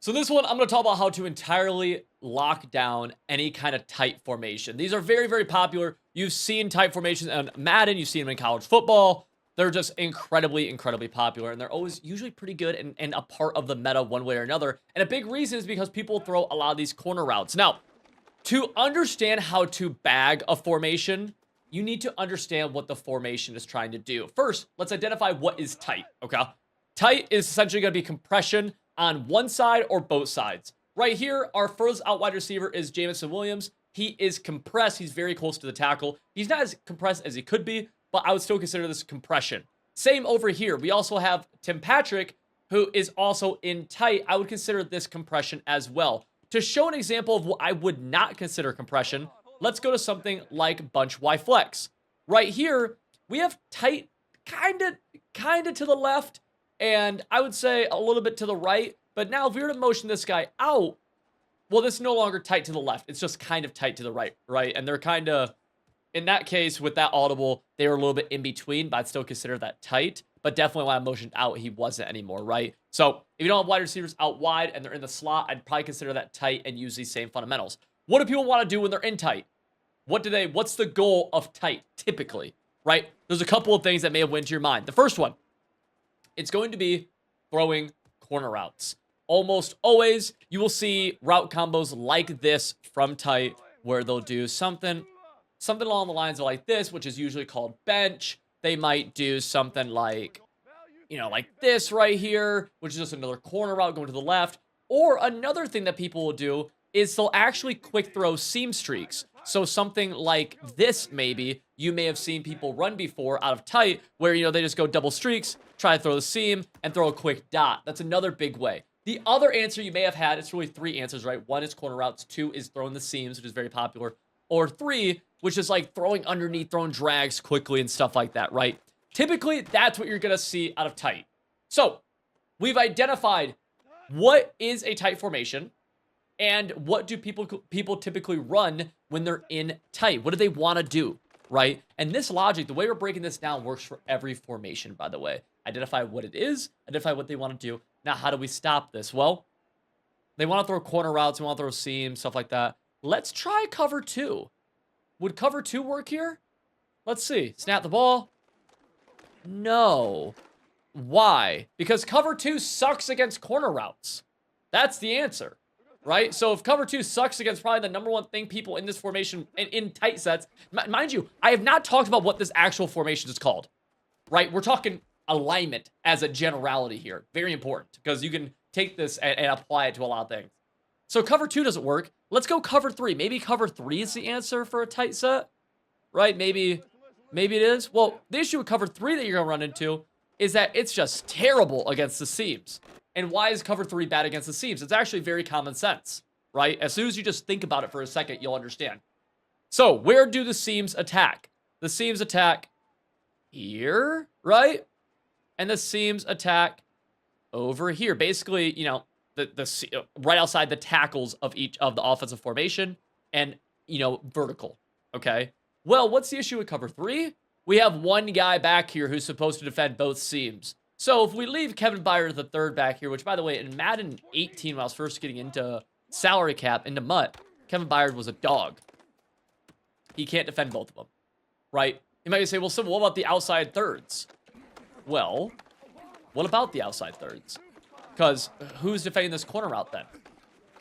So this one, I'm going to talk about how to entirely lock down any kind of tight formation. These are very, very popular. You've seen tight formations on Madden. You've seen them in college football. They're just incredibly, incredibly popular. And they're always usually pretty good and a part of the meta one way or another. And a big reason is because people throw a lot of these corner routes. Now, to understand how to bag a formation, you need to understand what the formation is trying to do. First, let's identify what is tight, okay? Tight is essentially going to be compression on one side or both sides. Right here, our first out wide receiver is Jameson Williams. He is compressed. He's very close to the tackle. He's not as compressed as he could be, but I would still consider this compression. Same over here. We also have Tim Patrick, who is also in tight. I would consider this compression as well. To show an example of what I would not consider compression, let's go to something like Bunch Y Flex. Right here, we have tight kind of to the left, and I would say a little bit to the right. But now if we were to motion this guy out, well, this is no longer tight to the left. It's just kind of tight to the right, right? And they're kind of, in that case, with that audible, they were a little bit in between, but I'd still consider that tight. But definitely when I motioned out, he wasn't anymore, right? So if you don't have wide receivers out wide and they're in the slot, I'd probably consider that tight and use these same fundamentals. What do people want to do when they're in tight? What's the goal of tight, typically, right? There's a couple of things that may have went to your mind. The first one, it's going to be throwing corner routes. Almost always, you will see route combos like this from tight, where they'll do something along the lines of like this, which is usually called bench. They might do something like, like this right here, which is just another corner route going to the left. Or another thing that people will do is they'll actually quick throw seam streaks. So something like this, maybe, you may have seen people run before out of tight, where, they just go double streaks, try to throw the seam, and throw a quick dot. That's another big way. The other answer you may have had, it's really three answers, right? One is corner routes, two is throwing the seams, which is very popular, or three, which is like throwing underneath, throwing drags quickly and stuff like that, right? Typically, that's what you're going to see out of tight. So, we've identified what is a tight formation and what do people typically run when they're in tight. What do they want to do, right? And this logic, the way we're breaking this down, works for every formation, by the way. Identify what it is, identify what they want to do. Now, how do we stop this? Well, they want to throw corner routes, they want to throw seams, stuff like that. Let's try cover two. Would cover two work here? Let's see. Snap the ball. No. Why? Because cover two sucks against corner routes. That's the answer, right? So if cover two sucks against probably the number one thing people in this formation, in tight sets, mind you, I have not talked about what this actual formation is called, right? We're talking alignment as a generality here. Very important, because you can take this and apply it to a lot of things. So cover two doesn't work. Let's go cover three. Maybe cover three is the answer for a tight set, right? Maybe it is. Well, the issue with cover three that you're going to run into is that it's just terrible against the seams. And why is cover three bad against the seams? It's actually very common sense, right? As soon as you just think about it for a second, you'll understand. So where do the seams attack? The seams attack here, right? And the seams attack over here. Basically, the right outside the tackles of each of the offensive formation and, vertical, okay? Well, what's the issue with cover three? We have one guy back here who's supposed to defend both seams. So if we leave Kevin Byard the third back here, which, by the way, in Madden 18, when I was first getting into salary cap, into MUT, Kevin Byard was a dog. He can't defend both of them, right? You might say, well, so what about the outside thirds? Well, what about the outside thirds? Because who's defending this corner route then?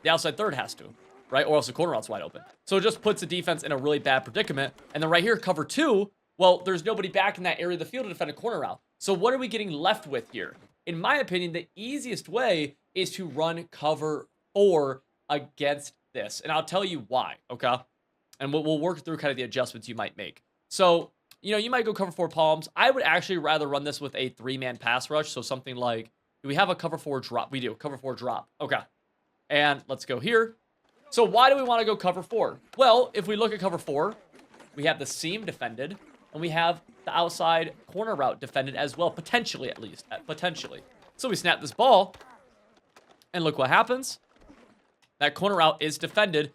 The outside third has to, right? Or else the corner route's wide open. So it just puts the defense in a really bad predicament. And then right here, cover two, well, there's nobody back in that area of the field to defend a corner route. So what are we getting left with here? In my opinion, the easiest way is to run cover four against this. And I'll tell you why, okay? And we'll work through kind of the adjustments you might make. So, you might go cover four palms. I would actually rather run this with a three-man pass rush. So something like, do we have a cover four drop? We do, cover four drop. Okay. And let's go here. So why do we want to go cover four? Well, if we look at cover four, we have the seam defended, and we have the outside corner route defended as well, potentially at least, potentially. So we snap this ball, and look what happens. That corner route is defended,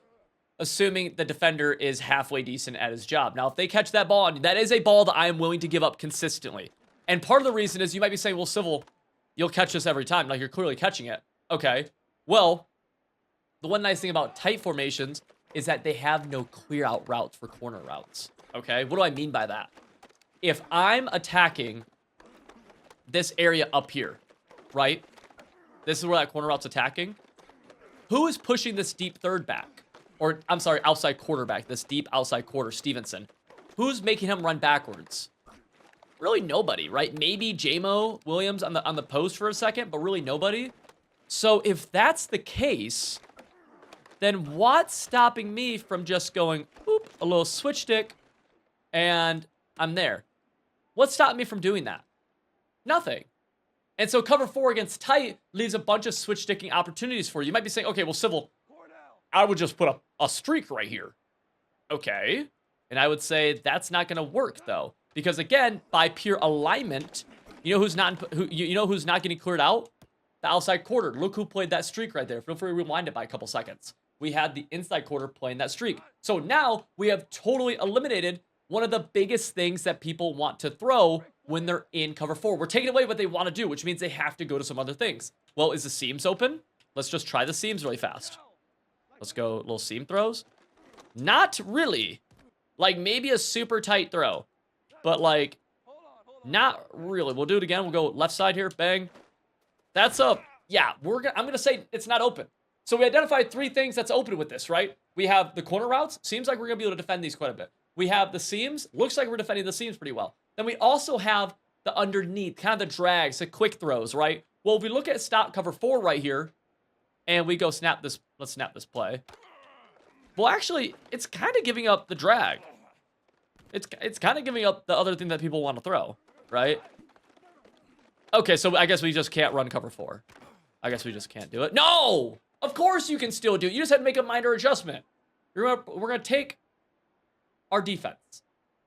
assuming the defender is halfway decent at his job. Now, if they catch that ball, that is a ball that I am willing to give up consistently. And part of the reason is you might be saying, well, Civil, you'll catch this every time. Like, you're clearly catching it. Okay. Well, the one nice thing about tight formations is that they have no clear out routes for corner routes. Okay, what do I mean by that? If I'm attacking this area up here, right? This is where that corner route's attacking. Who is pushing this deep third back? Or, I'm sorry, outside quarterback. This deep outside quarter, Stevenson. Who's making him run backwards? Really nobody, right? Maybe J-Mo Williams on the post for a second, but really nobody. So if that's the case, then what's stopping me from just going, oop, a little switch stick, and I'm there? What's stopping me from doing that? Nothing. And so cover 4 against tight leaves a bunch of switch sticking opportunities for you. You might be saying, okay, well, Civil, I would just put a streak right here. Okay. And I would say that's not going to work, though. Because, again, by pure alignment, you know who's not getting cleared out? The outside quarter. Look who played that streak right there. Feel free to rewind it by a couple seconds. We had the inside quarter playing that streak. So now we have totally eliminated one of the biggest things that people want to throw when they're in cover 4. We're taking away what they want to do, which means they have to go to some other things. Well, is the seams open? Let's just try the seams really fast. Let's go little seam throws. Not really. Like, maybe a super tight throw. But, like, not really. We'll do it again. We'll go left side here. Bang. That's up. Yeah, I'm going to say it's not open. So we identified 3 things that's open with this, right? We have the corner routes. Seems like we're going to be able to defend these quite a bit. We have the seams. Looks like we're defending the seams pretty well. Then we also have the underneath, kind of the drags, the quick throws, right? Well, if we look at stop cover 4 right here, and we go snap this, let's snap this play. Well, actually, it's kind of giving up the drag. It's kind of giving up the other thing that people want to throw, right? Okay, so I guess we just can't run cover 4. I guess we just can't do it. No! Of course you can still do it. You just had to make a minor adjustment. We're gonna take our defense.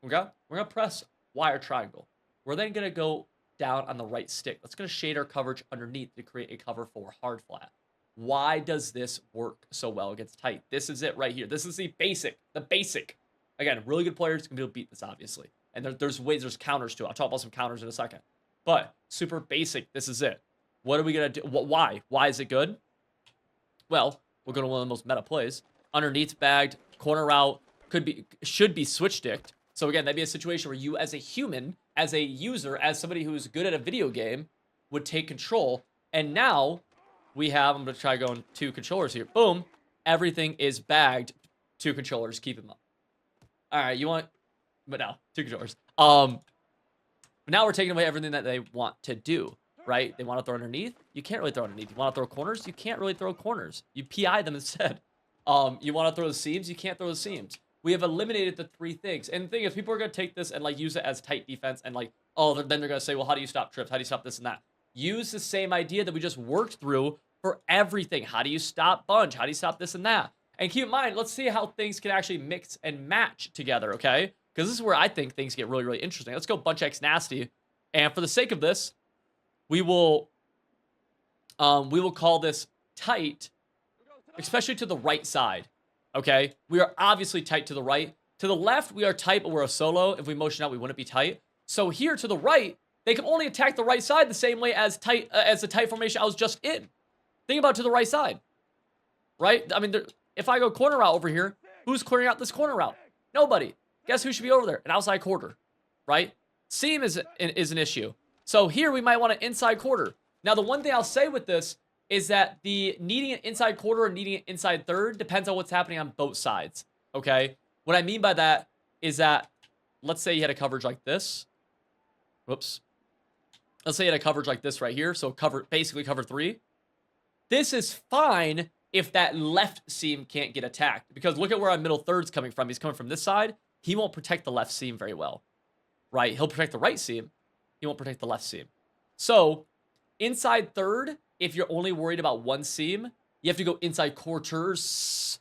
Okay? We're gonna press Y or triangle. We're then gonna go down on the right stick. That's gonna shade our coverage underneath to create a cover 4 hard flat. Why does this work so well against tight? This is it right here. This is the basic. Again, really good players can be able to beat this, obviously. And there's counters to it. I'll talk about some counters in a second. But super basic, this is it. What are we gonna do? Why? Why is it good? Well, we'll go to one of the most meta plays. Underneath bagged, corner route, should be switch sticked. So again, that'd be a situation where you as a human, as a user, as somebody who's good at a video game, would take control. And now we have, I'm gonna try going 2 controllers here. Boom. Everything is bagged. 2 controllers, keep them up. All right, but now 2 controllers. But now we're taking away everything that they want to do. Right? They want to throw underneath. You can't really throw underneath. You want to throw corners. You can't really throw corners. You PI them instead. You want to throw the seams. You can't throw the seams. We have eliminated the 3 things. And the thing is, people are going to take this and like use it as tight defense and like, oh, then they're going to say, well, how do you stop trips? How do you stop this and that? Use the same idea that we just worked through for everything. How do you stop bunch? How do you stop this and that? And keep in mind, let's see how things can actually mix and match together, okay? Because this is where I think things get really, really interesting. Let's go bunch X nasty. And for the sake of this, we will call this tight, especially to the right side, okay? We are obviously tight to the right. To the left, we are tight, but we're a solo. If we motion out, we wouldn't be tight. So here to the right, they can only attack the right side the same way as the tight formation I was just in. Think about to the right side, right? I mean, if I go corner route over here, who's clearing out this corner route? Nobody. Guess who should be over there? An outside quarter, right? Seam is an issue. So here we might want an inside quarter. Now, the one thing I'll say with this is that the needing an inside quarter and needing an inside third depends on what's happening on both sides, okay? What I mean by that is that, let's say you had a coverage like this. Whoops. Let's say you had a coverage like this right here. So basically cover 3. This is fine if that left seam can't get attacked. Because look at where our middle third's coming from. He's coming from this side. He won't protect the left seam very well, right? He'll protect the right seam. He won't protect the left seam. So, inside third, if you're only worried about one seam, you have to go inside quarters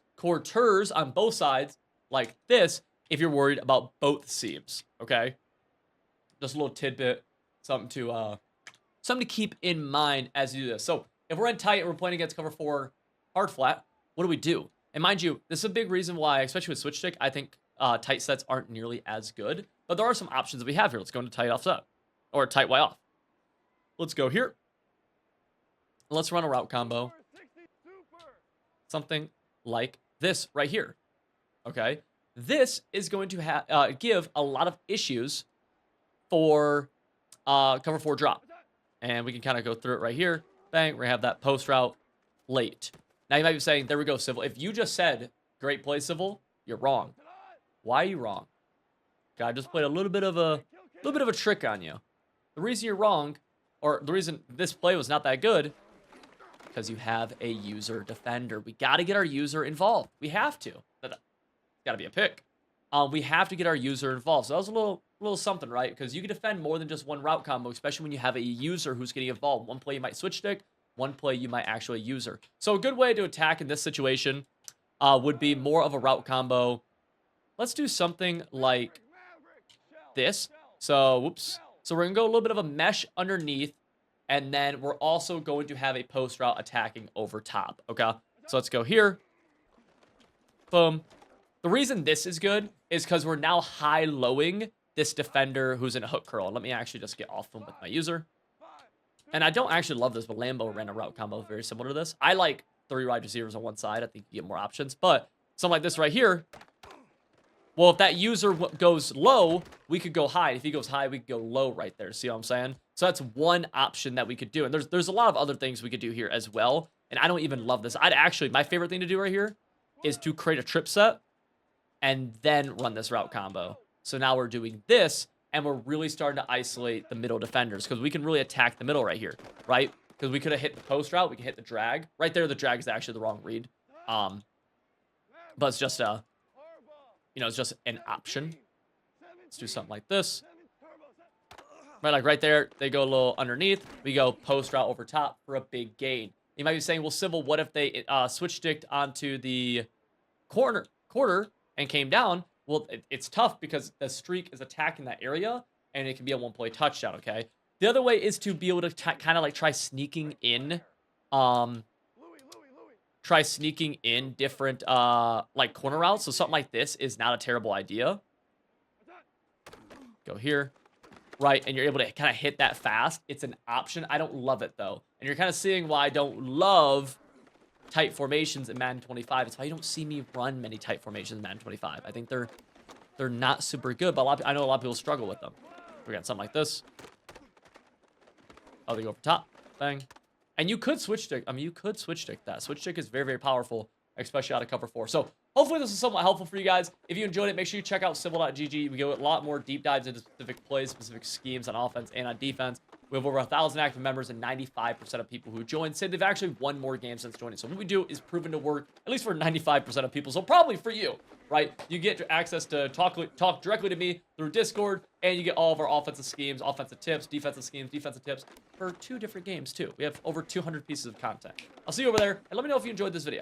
on both sides, like this, if you're worried about both seams, okay? Just a little tidbit, something to keep in mind as you do this. So, if we're in tight and we're playing against cover 4 hard flat, what do we do? And mind you, this is a big reason why, especially with switch stick, I think tight sets aren't nearly as good. But there are some options that we have here. Let's go into tight offset. Or tight Y off. Let's go here. Let's run a route combo. something like this right here. Okay, this is going to give a lot of issues for cover 4 drop. And we can kind of go through it right here. Bang, we're gonna have that post route late. Now you might be saying, there we go, Civil. If you just said, great play, Civil, you're wrong. Why are you wrong? Okay, I just played a little bit of a trick on you. The reason you're wrong, or the reason this play was not that good, because you have a user defender. We got to get our user involved. We have to. It's got to be a pick. We have to get our user involved. So that was a little something, right? Because you can defend more than just one route combo, especially when you have a user who's getting involved. One play you might switch stick, one play you might actually user. So a good way to attack in this situation would be more of a route combo. Let's do something like this. So, whoops. So we're going to go a little bit of a mesh underneath, and then we're also going to have a post route attacking over top, okay? So let's go here. Boom. The reason this is good is because we're now high-lowing this defender who's in a hook curl. Let me actually just get off him with my user. And I don't actually love this, but Lambo ran a route combo very similar to this. I like 3 wide receivers on one side. I think you get more options. But something like this right here, well, if that user goes low, we could go high. If he goes high, we could go low right there. See what I'm saying? So that's one option that we could do. And there's a lot of other things we could do here as well. And I don't even love this. My favorite thing to do right here is to create a trip set and then run this route combo. So now we're doing this, and we're really starting to isolate the middle defenders because we can really attack the middle right here, right? Because we could have hit the post route. We can hit the drag. Right there, the drag is actually the wrong read. But it's just it's just an option. Let's do something like this. Right, like right there, they go a little underneath. We go post route over top for a big gain. You might be saying, well, Civil, what if they switch sticked onto the quarter and came down? Well, it's tough because the streak is attacking that area, and it can be a one-play touchdown, okay? The other way is to be able to kind of like try sneaking in different like corner routes. So something like this is not a terrible idea. Go here. Right, and you're able to kind of hit that fast. It's an option. I don't love it, though. And you're kind of seeing why I don't love tight formations in Madden 25. It's why you don't see me run many tight formations in Madden 25. I think they're not super good, but I know a lot of people struggle with them. We got something like this. Oh, they go over top. Bang. And you could switch stick. I mean, you could switch stick that. Switch stick is very, very powerful, especially out of cover 4. So hopefully this is somewhat helpful for you guys. If you enjoyed it, make sure you check out civil.gg. We go a lot more deep dives into specific plays, specific schemes on offense and on defense. We have over 1,000 active members, and 95% of people who join say they've actually won more games since joining. So what we do is proven to work, at least for 95% of people. So probably for you, right? You get access to talk directly to me through Discord, and you get all of our offensive schemes, offensive tips, defensive schemes, defensive tips for 2 different games too. We have over 200 pieces of content. I'll see you over there, and let me know if you enjoyed this video.